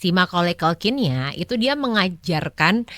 Si Macaulay Culkin-nya itu dia mengajarkan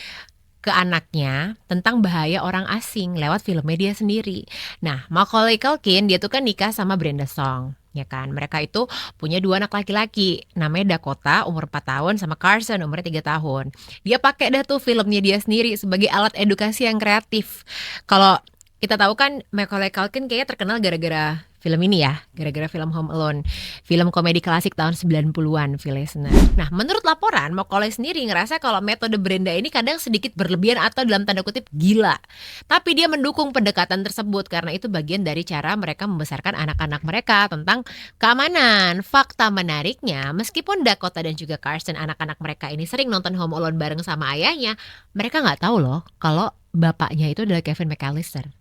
ke anaknya tentang bahaya orang asing lewat filmnya dia sendiri. Nah, Macaulay Culkin dia tuh kan nikah sama Brenda Song, ya kan. Mereka itu punya 2 anak laki-laki, namanya Dakota umur 4 tahun sama Carson umurnya 3 tahun. Dia pakai dah tuh filmnya dia sendiri sebagai alat edukasi yang kreatif. Kalau kita tahu kan Macaulay Culkin kayaknya terkenal gara-gara film ini ya, gara-gara film Home Alone, film komedi klasik tahun 90-an, Listener. Nah, menurut laporan, Macaulay sendiri ngerasa kalau metode Brenda ini kadang sedikit berlebihan atau dalam tanda kutip gila. Tapi dia mendukung pendekatan tersebut karena itu bagian dari cara mereka membesarkan anak-anak mereka tentang keamanan. Fakta menariknya, meskipun Dakota dan juga Carson anak-anak mereka ini sering nonton Home Alone bareng sama ayahnya, mereka nggak tahu loh kalau bapaknya itu adalah Kevin McAllister.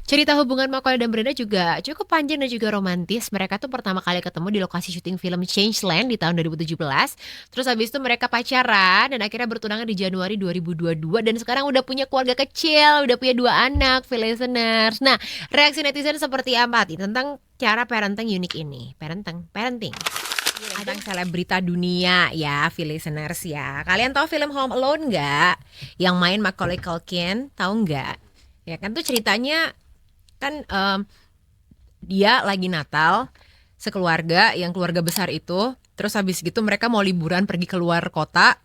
Cerita hubungan Macaulay dan Brenda juga cukup panjang dan juga romantis. Mereka tuh pertama kali ketemu di lokasi syuting film Changeland di tahun 2017. Terus habis itu mereka pacaran dan akhirnya bertunangan di Januari 2022 dan sekarang udah punya keluarga kecil, udah punya 2 anak, listeners. Nah, reaksi netizen seperti apa tentang cara parenting unik ini? Parenting. Tentang selebrita dunia ya, listeners ya. Kalian tahu film Home Alone nggak? Yang main Macaulay Culkin, tahu nggak? Ya kan tuh ceritanya kan dia lagi Natal sekeluarga, yang keluarga besar itu. Terus habis gitu mereka mau liburan pergi keluar kota.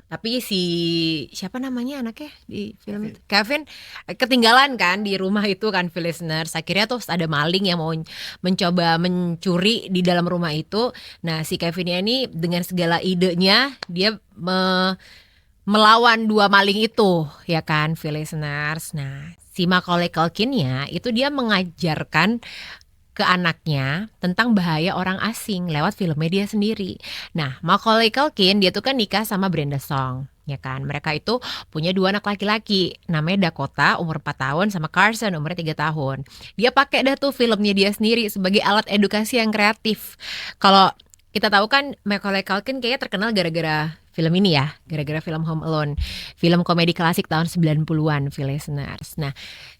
Tapi si siapa namanya anaknya di film itu? Kevin ketinggalan kan di rumah itu kan, listeners. Akhirnya tuh ada maling yang mau mencoba mencuri di dalam rumah itu. Nah, si Kevinnya ini dengan segala idenya dia melawan 2 maling itu, ya kan, listeners. Nah, si Macaulay Culkin-nya itu dia mengajarkan ke anaknya tentang bahaya orang asing lewat filmnya dia sendiri. Nah, Macaulay Culkin dia tuh kan nikah sama Brenda Song, ya kan. Mereka itu punya 2 anak laki-laki, namanya Dakota umur 4 tahun sama Carson umurnya 3 tahun. Dia pakai dah tuh filmnya dia sendiri sebagai alat edukasi yang kreatif. Kalau kita tahu kan Macaulay Culkin kayaknya terkenal gara-gara film ini ya, gara-gara film Home Alone, film komedi klasik tahun 90-an, listeners. Nah,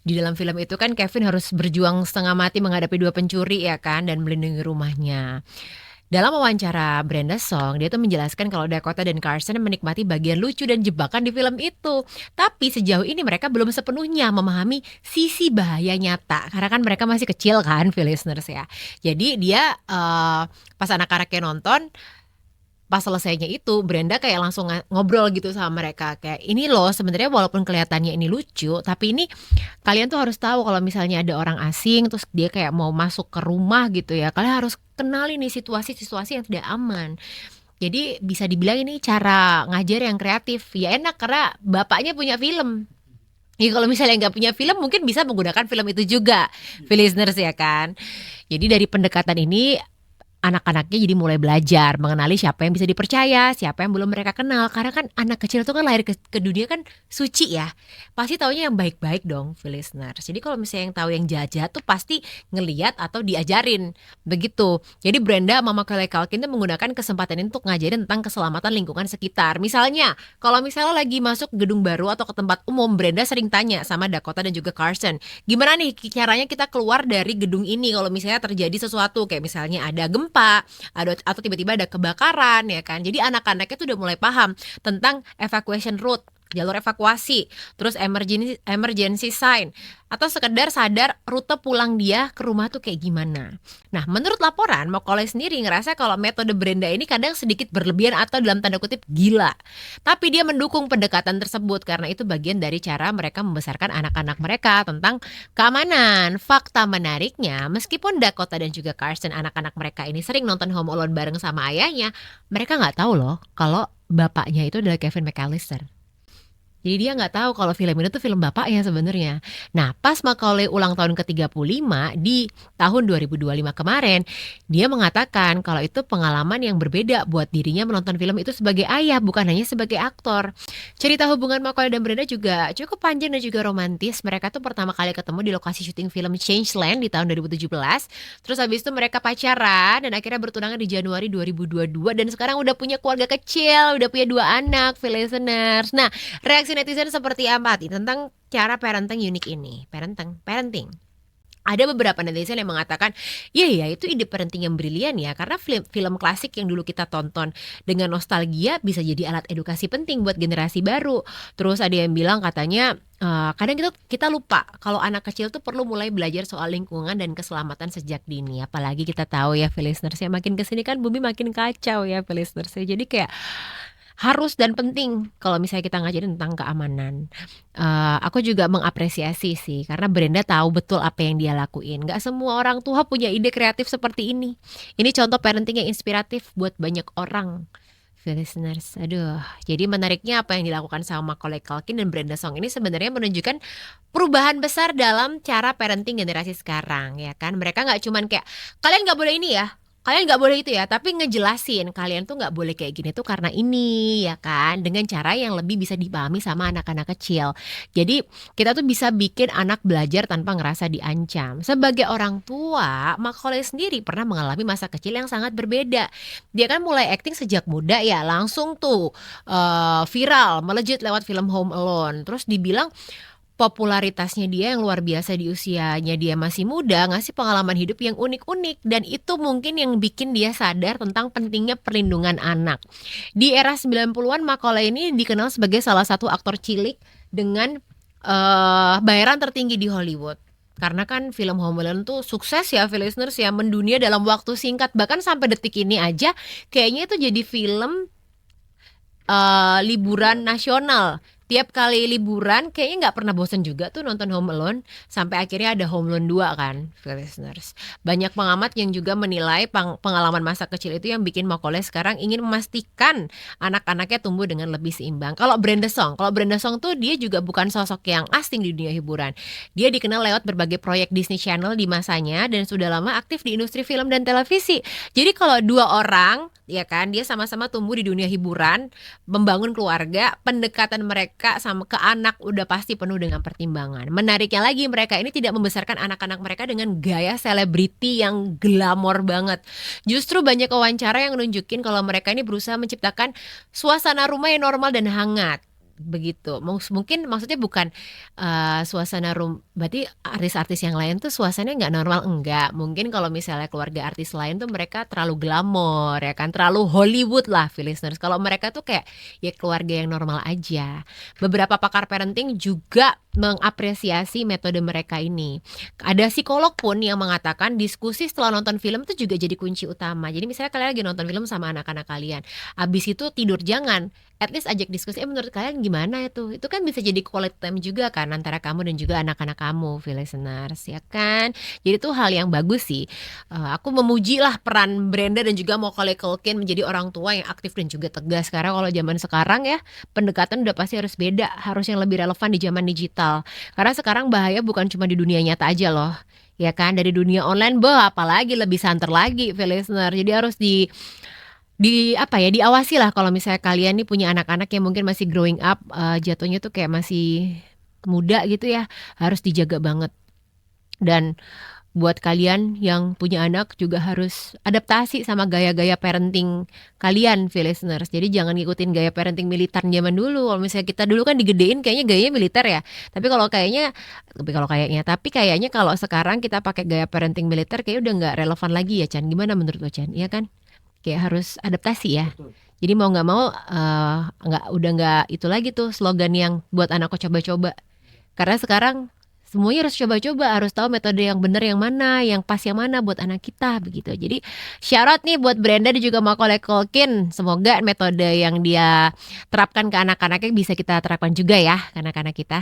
di dalam film itu kan Kevin harus berjuang setengah mati menghadapi 2 pencuri ya kan, dan melindungi rumahnya. Dalam wawancara Brenda Song, dia tuh menjelaskan kalau Dakota dan Carson menikmati bagian lucu dan jebakan di film itu. Tapi sejauh ini mereka belum sepenuhnya memahami sisi bahaya nyata. Karena kan mereka masih kecil kan, listeners ya. Jadi dia pas anak-anaknya nonton, pas selesainya itu Brenda kayak langsung ngobrol gitu sama mereka, kayak ini loh sebenarnya walaupun kelihatannya ini lucu, tapi ini kalian tuh harus tahu kalau misalnya ada orang asing terus dia kayak mau masuk ke rumah gitu ya, kalian harus kenali nih situasi-situasi yang tidak aman. Jadi bisa dibilang ini cara ngajar yang kreatif. Ya enak karena bapaknya punya film. Ya kalau misalnya nggak punya film mungkin bisa menggunakan film itu juga, listeners ya kan. Jadi dari pendekatan ini anak-anaknya jadi mulai belajar mengenali siapa yang bisa dipercaya, siapa yang belum mereka kenal. Karena kan anak kecil itu kan lahir ke dunia kan suci ya, pasti taunya yang baik-baik dong, listeners. Jadi kalau misalnya yang tahu yang jahat-jahat tuh pasti ngeliat atau diajarin begitu. Jadi Brenda sama Macaulay Culkin tuh menggunakan kesempatan ini untuk ngajarin tentang keselamatan lingkungan sekitar. Misalnya kalau misalnya lagi masuk gedung baru atau ke tempat umum, Brenda sering tanya sama Dakota dan juga Carson, gimana nih caranya kita keluar dari gedung ini kalau misalnya terjadi sesuatu, kayak misalnya ada gempa, atau tiba-tiba ada kebakaran ya kan. Jadi anak-anaknya tuh udah mulai paham tentang evacuation route, jalur evakuasi, terus emergency sign, atau sekedar sadar rute pulang dia ke rumah tuh kayak gimana. Nah, menurut laporan, Macaulay sendiri ngerasa kalau metode Brenda ini kadang sedikit berlebihan atau dalam tanda kutip gila. Tapi dia mendukung pendekatan tersebut karena itu bagian dari cara mereka membesarkan anak-anak mereka tentang keamanan. Fakta menariknya, meskipun Dakota dan juga Carson anak-anak mereka ini sering nonton Home Alone bareng sama ayahnya, mereka nggak tahu loh kalau bapaknya itu adalah Kevin McAllister. Jadi dia nggak tahu kalau film ini tuh film bapaknya sebenarnya. Nah, pas Macaulay ulang tahun ke-35 di tahun 2025 kemarin, dia mengatakan kalau itu pengalaman yang berbeda buat dirinya menonton film itu sebagai ayah, bukan hanya sebagai aktor. Cerita hubungan Macaulay dan Brenda juga cukup panjang dan juga romantis. Mereka tuh pertama kali ketemu di lokasi syuting film Changeland di tahun 2017. Terus habis itu mereka pacaran dan akhirnya bertunangan di Januari 2022 dan sekarang udah punya keluarga kecil, udah punya 2 anak, listeners. Nah, reaksi netizen seperti apa tentang cara parenting unik ini? Parenting. Ada beberapa netizen yang mengatakan, "Iya ya, itu ide parenting yang brilian ya, karena film klasik yang dulu kita tonton dengan nostalgia bisa jadi alat edukasi penting buat generasi baru." Terus ada yang bilang katanya, kadang kita kita lupa kalau anak kecil tuh perlu mulai belajar soal lingkungan dan keselamatan sejak dini. Apalagi kita tahu ya, listeners ya, makin ke sini kan bumi makin kacau ya, listeners ya. Jadi kayak harus dan penting kalau misalnya kita ngajarin tentang keamanan. Aku juga mengapresiasi sih karena Brenda tahu betul apa yang dia lakuin. Nggak semua orang tua punya ide kreatif seperti ini. Ini contoh parenting yang inspiratif buat banyak orang. Listeners, aduh. Jadi menariknya apa yang dilakukan sama Macaulay Culkin dan Brenda Song ini sebenarnya menunjukkan perubahan besar dalam cara parenting generasi sekarang, ya kan. Mereka nggak cuman kayak, "Kalian nggak boleh ini ya, kalian nggak boleh itu ya," tapi ngejelasin, "Kalian tuh nggak boleh kayak gini tuh karena ini," ya kan, dengan cara yang lebih bisa dipahami sama anak-anak kecil. Jadi kita tuh bisa bikin anak belajar tanpa ngerasa diancam. Sebagai orang tua, Macaulay sendiri pernah mengalami masa kecil yang sangat berbeda. Dia kan mulai akting sejak muda ya, langsung tuh, viral, melejit lewat film Home Alone. Terus dibilang popularitasnya dia yang luar biasa di usianya dia masih muda, ngasih pengalaman hidup yang unik-unik dan itu mungkin yang bikin dia sadar tentang pentingnya perlindungan anak. Di era 90-an Macaulay ini dikenal sebagai salah satu aktor cilik dengan, bayaran tertinggi di Hollywood. Karena kan film Home Alone tuh sukses ya, listeners ya, mendunia dalam waktu singkat, bahkan sampai detik ini aja kayaknya itu jadi film liburan nasional. Tiap kali liburan kayaknya nggak pernah bosan juga tuh nonton Home Alone, sampai akhirnya ada Home Alone 2 kan, listeners. Banyak pengamat yang juga menilai pengalaman masa kecil itu yang bikin Macaulay sekarang ingin memastikan anak-anaknya tumbuh dengan lebih seimbang. Kalau Brenda Song tuh dia juga bukan sosok yang asing di dunia hiburan. Dia dikenal lewat berbagai proyek Disney Channel di masanya dan sudah lama aktif di industri film dan televisi. Jadi kalau dua orang, ya kan, dia sama-sama tumbuh di dunia hiburan, membangun keluarga, pendekatan mereka sama ke anak udah pasti penuh dengan pertimbangan. Menariknya lagi, mereka ini tidak membesarkan anak-anak mereka dengan gaya selebriti yang glamor banget. Justru banyak wawancara yang nunjukin kalau mereka ini berusaha menciptakan suasana rumah yang normal dan hangat. Begitu. Mungkin maksudnya bukan suasana berarti artis-artis yang lain tuh suasananya nggak normal, enggak. Mungkin kalau misalnya keluarga artis lain tuh mereka terlalu glamor ya kan, terlalu Hollywood lah, listeners. Kalau mereka tuh kayak ya keluarga yang normal aja. Beberapa pakar parenting juga mengapresiasi metode mereka ini. Ada psikolog pun yang mengatakan diskusi setelah nonton film itu juga jadi kunci utama. Jadi misalnya kalian lagi nonton film sama anak-anak kalian, habis itu tidur jangan, at least ajak diskusi, menurut kalian gimana itu? Itu kan bisa jadi quality time juga kan antara kamu dan juga anak-anak kamu, listeners, ya kan? Jadi itu hal yang bagus sih. Aku memuji lah peran Brenda dan juga Macaulay Culkin menjadi orang tua yang aktif dan juga tegas. Karena kalau zaman sekarang ya, pendekatan udah pasti harus beda, harus yang lebih relevan di zaman digital. Karena sekarang bahaya bukan cuma di dunia nyata aja loh. Ya kan, dari dunia online, apalagi lebih santer lagi, listener. Jadi harus apa ya, diawasi lah kalau misalnya kalian nih punya anak-anak yang mungkin masih growing up, jatuhnya tuh kayak masih muda gitu ya, harus dijaga banget. Dan buat kalian yang punya anak juga harus adaptasi sama gaya-gaya parenting kalian, listeners. Jadi jangan ngikutin gaya parenting militer zaman dulu. Kalau misalnya kita dulu kan digedein kayaknya gayanya militer ya. Tapi kayaknya kalau sekarang kita pakai gaya parenting militer kayaknya udah nggak relevan lagi ya, Chan. Gimana menurut lo, Chan? Iya kan? Kayak harus adaptasi ya. Betul. Jadi mau nggak mau, udah nggak itu lagi tuh slogan yang buat anakku coba-coba. Karena sekarang semuanya harus coba-coba, harus tahu metode yang benar yang mana, yang pas yang mana buat anak kita begitu. Jadi shout out nih buat Brenda dan juga Macaulay Culkin. Semoga metode yang dia terapkan ke anak-anaknya bisa kita terapkan juga ya ke anak-anak kita.